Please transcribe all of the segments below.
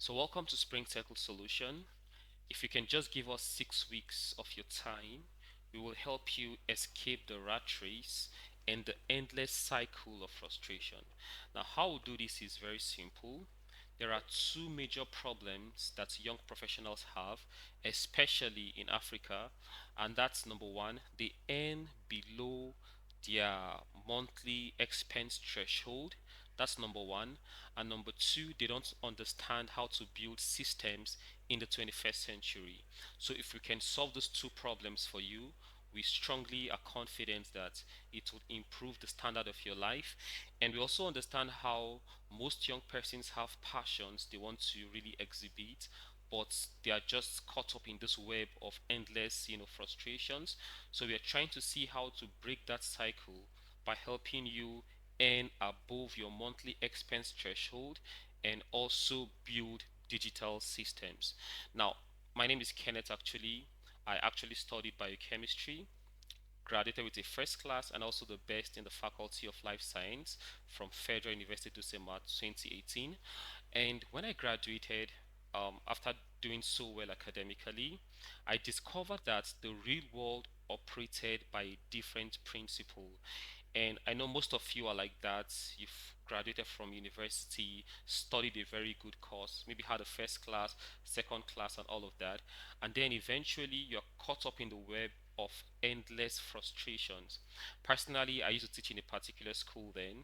So welcome to Spring Circle Solution. If you can just give us 6 weeks of your time, we will help you escape the rat race and the endless cycle of frustration. Now, how we do this is very simple. There are two major problems that young professionals have, especially in Africa, and that's number one, they earn below their monthly expense threshold. That's number one. And number two, they don't understand how to build systems in the 21st century. So, if we can solve those two problems for you, we strongly are confident that it would improve the standard of your life. And we also understand how most young persons have passions they want to really exhibit, but they are just caught up in this web of endless, frustrations. So we are trying to see how to break that cycle by helping you earn above your monthly expense threshold and also build digital systems. Now, my name is Kenneth actually. I actually studied biochemistry, graduated with a first class and also the best in the Faculty of Life Science from Federal University of St. 2018. And when I graduated, after doing so well academically, I discovered that the real world operated by a different principle. And I know most of you are like that. You've graduated from university, studied a very good course, maybe had a first class, second class, and all of that. And then eventually you're caught up in the web of endless frustrations. Personally, I used to teach in a particular school then,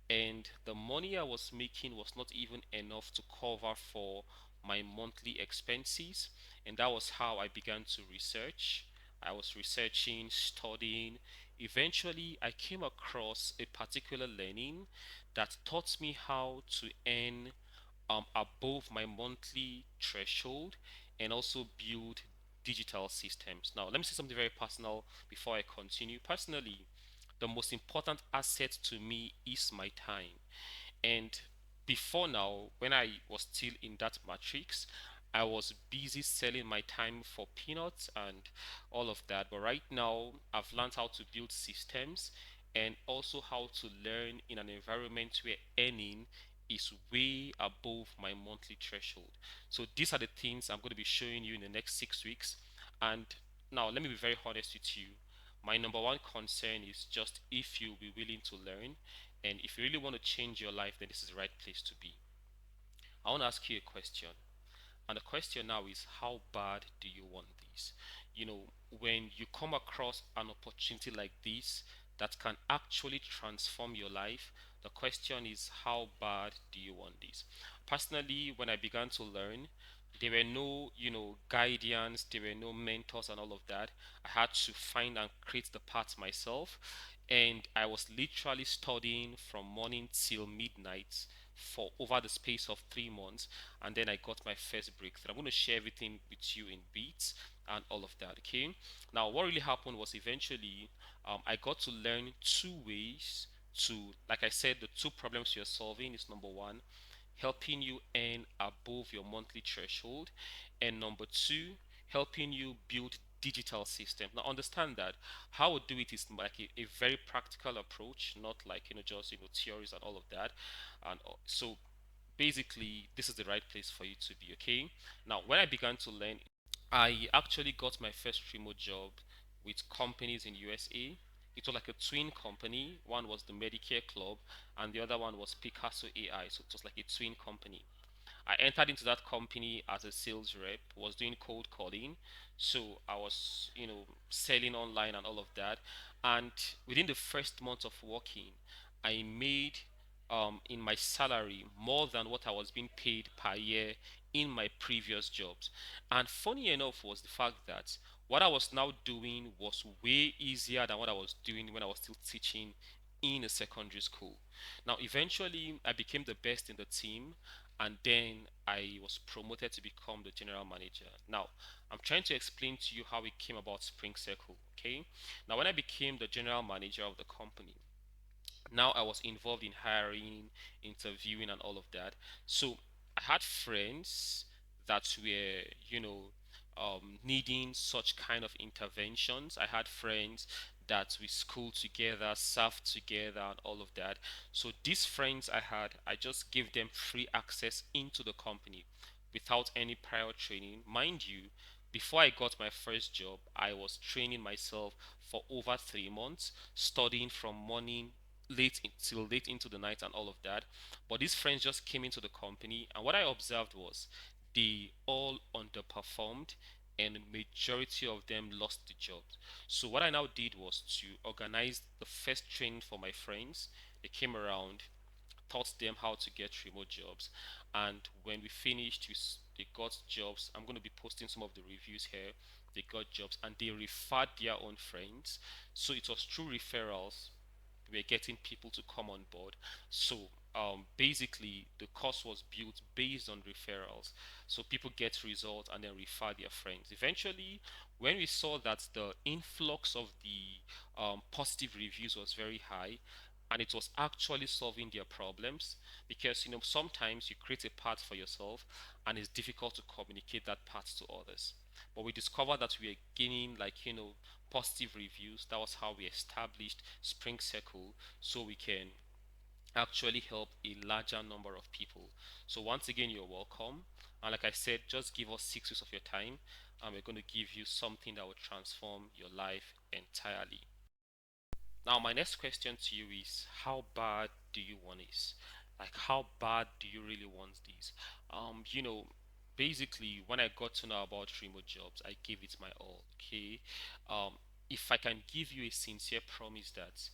and the money I was making was not even enough to cover for my monthly expenses, and that was how I began to research. I was researching, studying. Eventually, I came across a particular learning that taught me how to earn above my monthly threshold and also build digital systems. Now, let me say something very personal before I continue. Personally, the most important asset to me is my time. And before now, when I was still in that matrix, I was busy selling my time for peanuts and all of that. But right now, I've learned how to build systems and also how to learn in an environment where earning is way above my monthly threshold. So these are the things I'm going to be showing you in the next 6 weeks. And now, let me be very honest with you. My number one concern is just if you'll be willing to learn, and if you really want to change your life, then this is the right place to be. I want to ask you a question. And the question now is, how bad do you want this? When you come across an opportunity like this that can actually transform your life, the question is, how bad do you want this? Personally, when I began to learn, there were no, guidance, there were no mentors and all of that. I had to find and create the path myself. And I was literally studying from morning till midnight for over the space of 3 months, and then I got my first breakthrough. I'm going to share everything with you in beats and all of that. Okay. Now, what really happened was eventually I got to learn two ways to, like I said, the two problems you're solving is number one, helping you earn above your monthly threshold, and number two, helping you build digital systems. Now understand that how we do it is like a very practical approach, not like just theories and all of that. And so basically this is the right place for you to be. Okay. Now when I began to learn, I actually got my first remote job with companies in USA. It was like a twin company. One was the Medicare Club, and the other one was Picasso AI. So it was like a twin company. I entered into that company as a sales rep, was doing cold calling. So I was, selling online and all of that. And within the first month of working, I made in my salary more than what I was being paid per year in my previous jobs. And funny enough was the fact that what I was now doing was way easier than what I was doing when I was still teaching in a secondary school. Now, eventually, I became the best in the team, and then I was promoted to become the general manager. Now, I'm trying to explain to you how it came about Spring Circle. Okay. Now, when I became the general manager of the company, now I was involved in hiring, interviewing, and all of that. So I had friends that were, needing such kind of interventions. I had friends that we schooled together, served together, and all of that. So these friends I had, I just gave them free access into the company without any prior training. Mind you, before I got my first job, I was training myself for over 3 months, studying from morning till late into the night and all of that. But these friends just came into the company, and what I observed was they all underperformed and majority of them lost the jobs. So what I now did was to organize the first training for my friends. They came around, taught them how to get remote jobs, and when we finished, they got jobs. I'm going to be posting some of the reviews here. They got jobs and they referred their own friends, so it was through referrals we were getting people to come on board. So basically, the course was built based on referrals. So people get results and then refer their friends. Eventually, when we saw that the influx of the positive reviews was very high, and it was actually solving their problems, because sometimes you create a path for yourself and it's difficult to communicate that path to others. But we discovered that we were gaining, like, positive reviews. That was how we established Spring Circle, so we can actually help a larger number of people. So once again, you're welcome. And like I said, just give us 6 weeks of your time, and we're going to give you something that will transform your life entirely. Now, my next question to you is, how bad do you want this? Like, how bad do you really want this? Um, you know, Basically, when I got to know about remote jobs, I gave it my all. Okay. Um, if I can give you a sincere promise that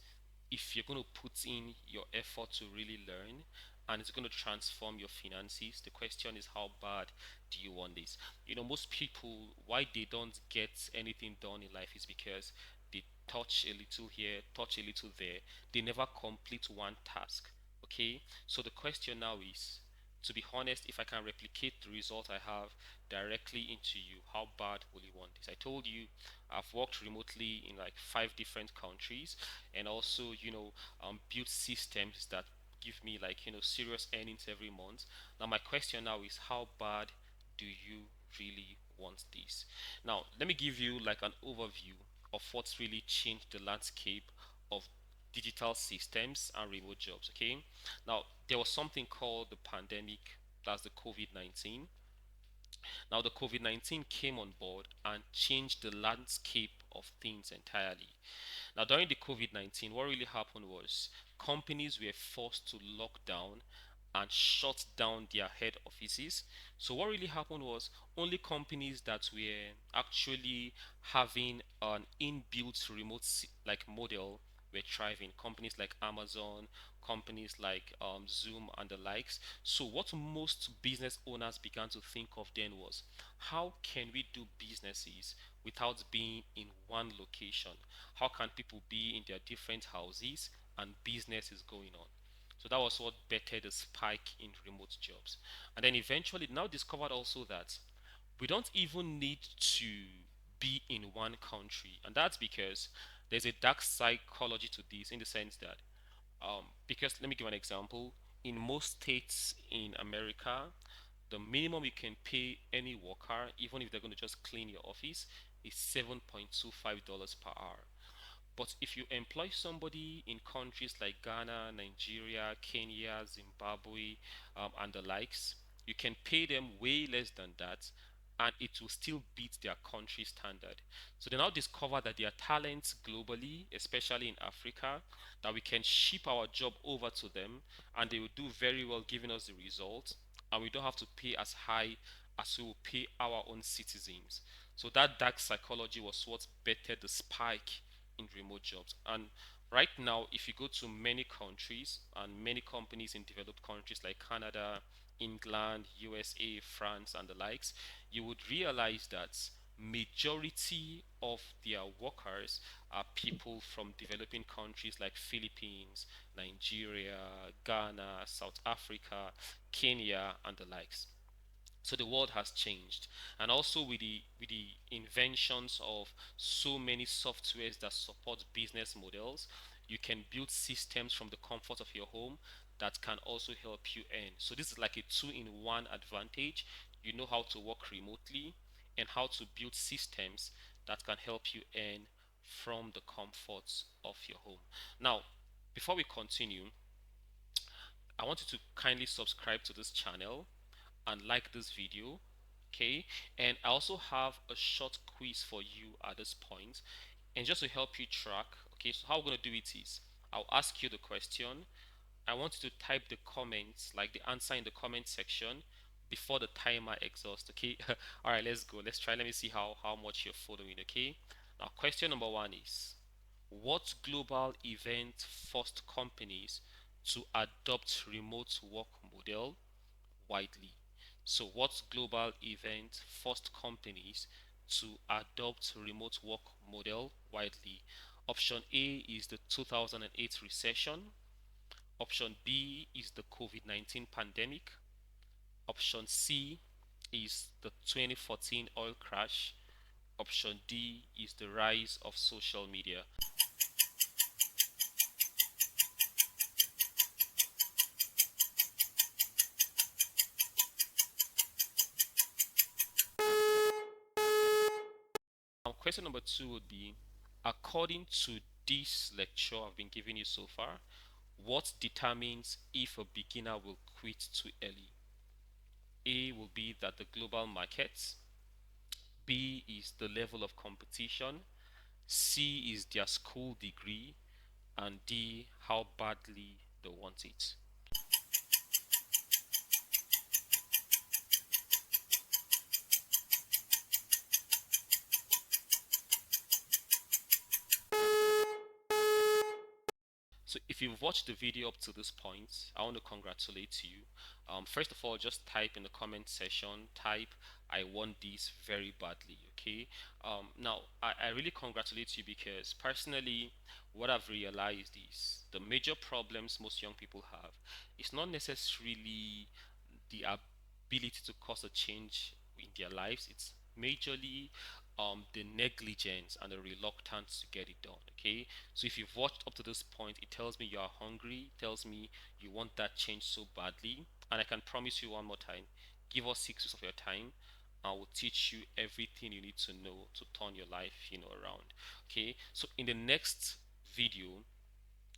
if you're going to put in your effort to really learn and it's going to transform your finances, the question is, how bad do you want this? Most people, why they don't get anything done in life is because they touch a little here, touch a little there. They never complete one task. Okay, so the question now is, to be honest, if I can replicate the result I have directly into you, how bad will you want this? I told you I've worked remotely in like 5 different countries, and also built systems that give me, like, serious earnings every month. Now my question now is, how bad do you really want this? Now let me give you like an overview of what's really changed the landscape of digital systems and remote jobs. Okay, now there was something called the pandemic, that's the COVID-19. Now the COVID-19 came on board and changed the landscape of things entirely. Now, during the COVID-19, what really happened was companies were forced to lock down and shut down their head offices. So, what really happened was only companies that were actually having an inbuilt remote like model were thriving. Companies like Amazon, companies like Zoom, and the likes. So, what most business owners began to think of then was, how can we do businesses without being in one location? How can people be in their different houses and business is going on? So that was what bettered the spike in remote jobs. And then eventually now discovered also that we don't even need to be in one country. And that's because there's a dark psychology to this, in the sense that because let me give an example. In most states in America, the minimum you can pay any worker, even if they're going to just clean your office, is $7.25 per hour. But if you employ somebody in countries like Ghana, Nigeria, Kenya, Zimbabwe, and the likes, you can pay them way less than that, and it will still beat their country standard. So they now discover that there are talents globally, especially in Africa, that we can ship our job over to them, and they will do very well giving us the results, and we don't have to pay as high as we will pay our own citizens. So that dark psychology was what bettered the spike in remote jobs. And right now, if you go to many countries and many companies in developed countries like Canada, England, USA, France, and the likes, you would realize that majority of their workers are people from developing countries like Philippines, Nigeria, Ghana, South Africa, Kenya, and the likes. So the world has changed, and also with the inventions of so many softwares that support business models, you can build systems from the comfort of your home that can also help you earn. So this is like a two-in-one advantage. You know how to work remotely and how to build systems that can help you earn from the comforts of your home. Now, before we continue, I want you to kindly subscribe to this channel and like this video. Okay, and I also have a short quiz for you at this point, and just to help you track. Okay, so how we're going to do it is I'll ask you the question. I want you to type the comments, like the answer in the comment section before the timer exhausts. Okay, all right, let's go. Let's try. Let me see how much you're following. Okay, now question number one is, what global event forced companies to adopt remote work model widely? So what global event forced companies to adopt remote work model widely? Option A is the 2008 recession. Option B is the COVID-19 pandemic. Option C is the 2014 oil crash. Option D is the rise of social media. Question number two would be, according to this lecture I've been giving you so far, what determines if a beginner will quit too early? A will be that the global markets, B is the level of competition, C is their school degree, and D how badly they want it. So if you've watched the video up to this point, I want to congratulate you. First of all, just type in the comment section, type I want this very badly, okay? Now, I really congratulate you because personally, what I've realized is the major problems most young people have is not necessarily the ability to cause a change in their lives. It's majorly the negligence and the reluctance to get it done. Okay, so if you've watched up to this point, it tells me you are hungry, it tells me you want that change so badly, and I can promise you one more time, give us 6 weeks of your time. I will teach you everything you need to know to turn your life, around. Okay, so in the next video,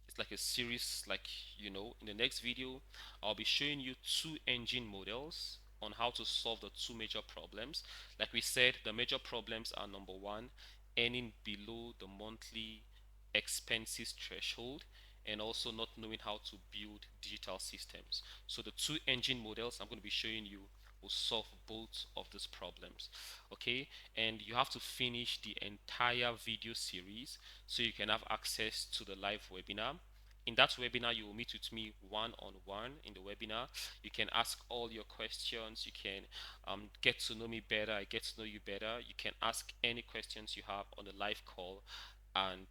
it's like a series, like, in the next video I'll be showing you two engine models on how to solve the two major problems. Like we said, the major problems are: number one, earning below the monthly expenses threshold, and also not knowing how to build digital systems. So the two engine models I'm going to be showing you will solve both of these problems. Okay, and you have to finish the entire video series so you can have access to the live webinar. In that webinar, you will meet with me one on one. In the webinar, you can ask all your questions. You can get to know me better. I get to know you better. You can ask any questions you have on the live call, and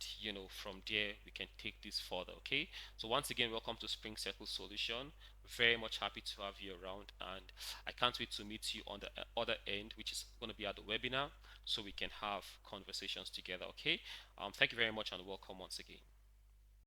from there we can take this further. Okay, so once again, welcome to Spring Circle Solution. Very much happy to have you around, and I can't wait to meet you on the other end, which is going to be at the webinar, so we can have conversations together. Okay, thank you very much and welcome once again.